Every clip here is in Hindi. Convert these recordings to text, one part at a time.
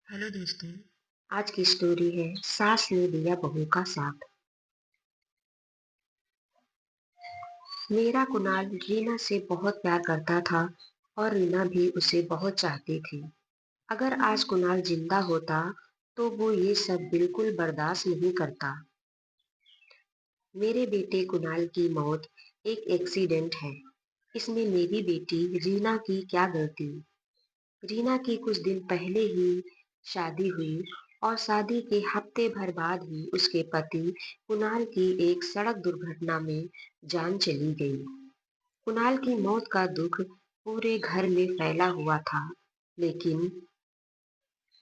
हेलो दोस्तों। आज की स्टोरी है सास ने दिया बहू का साथ। मेरा कुणाल रीना से बहुत प्यार करता था और रीना भी उसे बहुत चाहती थी। अगर आज कुणाल जिंदा होता तो वो ये सब बिल्कुल बर्दाश्त नहीं करता। मेरे बेटे कुणाल की मौत एक एक्सीडेंट है। इसमें मेरी बेटी रीना की क्या गलती। रीना की कुछ दिन पहले ही शादी हुई और शादी के हफ्ते भर बाद ही उसके पति कुणाल की एक सड़क दुर्घटना में जान चली गई। कुणाल की मौत का दुख पूरे घर में फैला हुआ था, लेकिन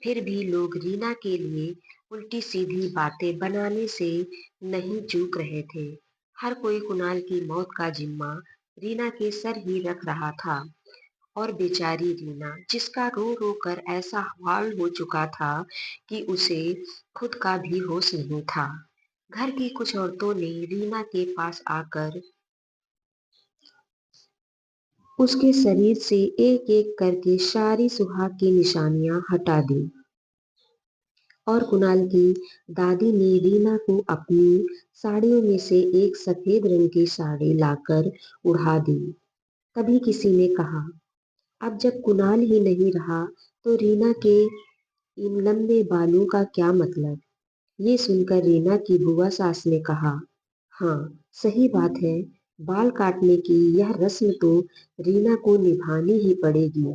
फिर भी लोग रीना के लिए उल्टी सीधी बातें बनाने से नहीं चूक रहे थे। हर कोई कुणाल की मौत का जिम्मा रीना के सर ही रख रहा था। और बेचारी रीना, जिसका रो रो कर ऐसा हाल हो चुका था कि उसे खुद का भी होश नहीं था। घर की कुछ औरतों ने रीना के पास आकर उसके शरीर से एक एक करके सारी सुहाग की निशानियां हटा दी और कुणाल की दादी ने रीना को अपनी साड़ियों में से एक सफेद रंग की साड़ी लाकर उड़ा दी। तभी किसी ने कहा, अब जब कुणाल ही नहीं रहा तो रीना के इन लंबे बालों का क्या मतलब। ये सुनकर रीना की बुआ सास ने कहा, हाँ, सही बात है, बाल काटने की यह रस्म तो रीना को निभानी ही पड़ेगी।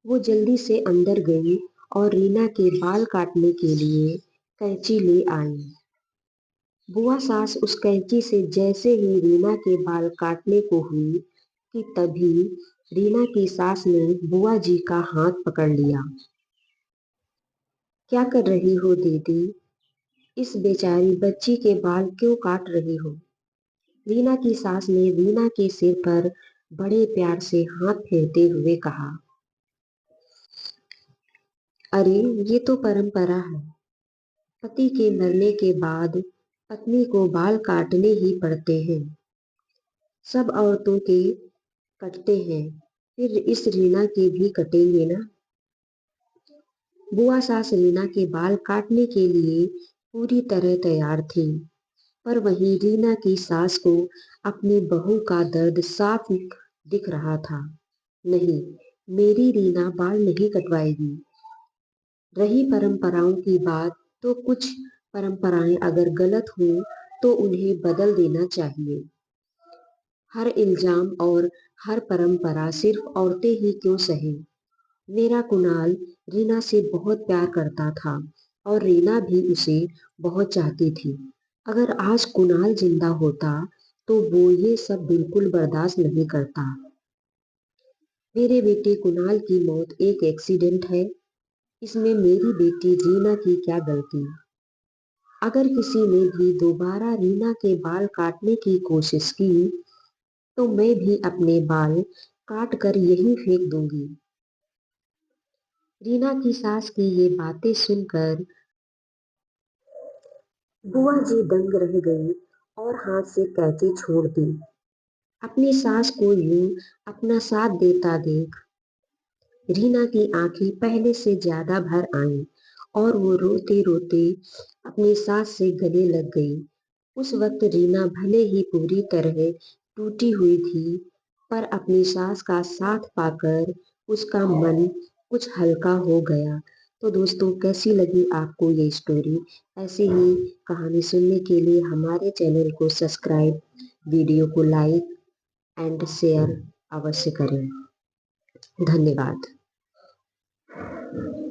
वो जल्दी से अंदर गई और रीना के बाल काटने के लिए कैंची ले आई। बुआ सास उस कैंची से जैसे ही रीना के बाल काटने को हुई कि तभी रीना की सास ने बुआ जी का हाथ पकड़ लिया। क्या कर रही हो दीदी? इस बेचारी बच्ची के बाल क्यों काट रही हो? रीना की सास ने रीना के सिर पर बड़े प्यार से हाथ फेरते हुए कहा, अरे ये तो परंपरा है। पति के मरने के बाद पत्नी को बाल काटने ही पड़ते हैं। सब औरतों के कटते हैं, फिर इस रीना के भी कटेंगे ना। बुआ सास रीना के बाल काटने के लिए पूरी तरह तैयार थी, पर वहीं रीना की सास को अपनी बहू का दर्द साफ दिख रहा था। नहीं, मेरी रीना बाल नहीं कटवाएगी। रही परंपराओं की बात, तो कुछ परंपराएं अगर गलत हो तो उन्हें बदल देना चाहिए। हर इल्जाम और हर परंपरा सिर्फ औरतें ही क्यों सहे। मेरा कुणाल रीना से बहुत प्यार करता था और रीना भी उसे बहुत चाहती थी। अगर आज कुणाल जिंदा होता तो वो ये सब बिल्कुल बर्दाश्त नहीं करता। मेरे बेटे कुणाल की मौत एक एक्सीडेंट है। इसमें मेरी बेटी रीना की क्या गलती। अगर किसी ने भी दोबारा रीना के बाल काटने की कोशिश की तो मैं भी अपने बाल काट कर यहीं फेंक दूंगी। रीना की सास की ये बातें सुनकर बुआ जी दंग रह गई और हाथ से कैंची छोड़ दी। अपनी सास को यूं अपना साथ देता देख रीना की आंखें पहले से ज्यादा भर आईं और वो रोते रोते अपनी सास से गले लग गई। उस वक्त रीना भले ही पूरी तरह टूटी हुई थी, पर अपनी सास का साथ पाकर उसका मन कुछ हल्का हो गया। तो दोस्तों, कैसी लगी आपको ये स्टोरी? ऐसे ही कहानी सुनने के लिए हमारे चैनल को सब्सक्राइब, वीडियो को लाइक एंड शेयर अवश्य करें। धन्यवाद।